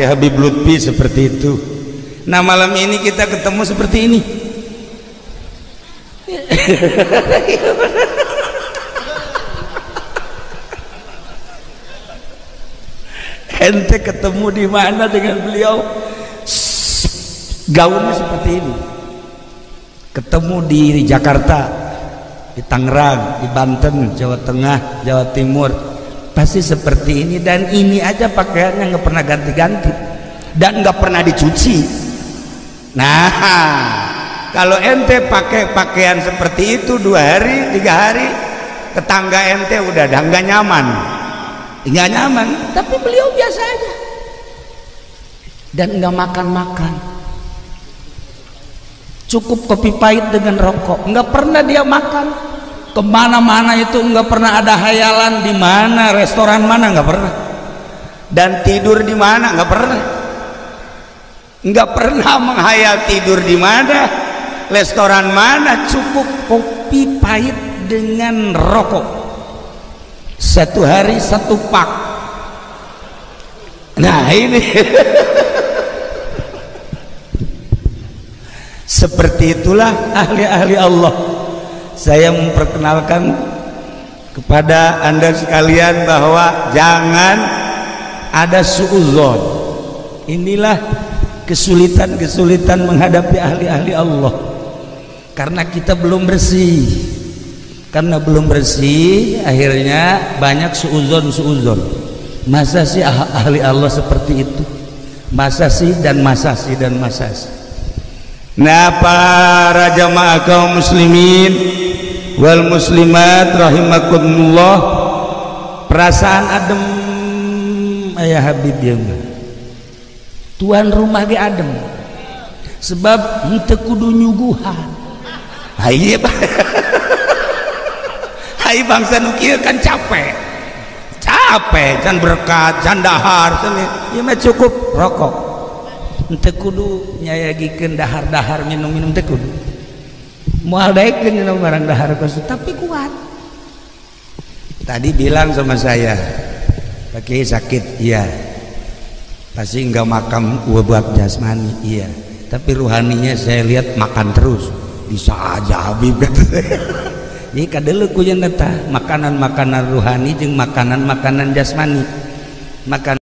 Ya Habib Lutfi seperti itu. Nah malam ini kita ketemu seperti ini. Ente ketemu di mana dengan beliau? Gaunnya seperti ini. Ketemu di Jakarta, di Tangerang, di Banten, Jawa Tengah, Jawa Timur, pasti seperti ini. Dan ini aja pakaiannya nggak pernah ganti-ganti dan nggak pernah dicuci. Nah, kalau ente pakai pakaian seperti itu 2 hari, 3 hari, tetangga ente udah nggak nyaman. Nggak nyaman, tapi beliau biasa aja dan nggak makan-makan, cukup kopi pahit dengan rokok, nggak pernah dia makan. Kemana-mana itu nggak pernah ada hayalan di mana, restoran mana, nggak pernah. Dan tidur di mana, nggak pernah menghayal tidur di mana, restoran mana, cukup kopi pahit dengan rokok. 1 hari 1 pak. Nah ini seperti itulah ahli-ahli Allah. Saya memperkenalkan kepada anda sekalian bahwa jangan ada suudzon. Inilah kesulitan-kesulitan menghadapi ahli-ahli Allah, karena kita belum bersih. Karena belum bersih, akhirnya banyak suudzon. Masa sih ahli Allah seperti itu? Masa sih dan masa sih. Nah, para jamaah kaum muslimin wal muslimat rahimakumullah, perasaan adem ayah Habib ya mah. Tuan rumah ge adem. Sebab henteu kudu nyuguhan. Iya, hai bangsa nukia kan capek can berkat can dahar ya mah cukup rokok, ente kudu nyayagikeun dahar minum teh kudu moal daekeun minum barang dahar kosu, tapi kuat. Tadi bilang sama saya, Pak Kiai sakit, iya pasti enggak makan buat jasmani, iya tapi ruhaninya saya lihat makan terus, bisa aja Habib kata saya. Jadi kadele kuyen eta makanan-makanan ruhani jeung makanan-makanan jasmani. Makan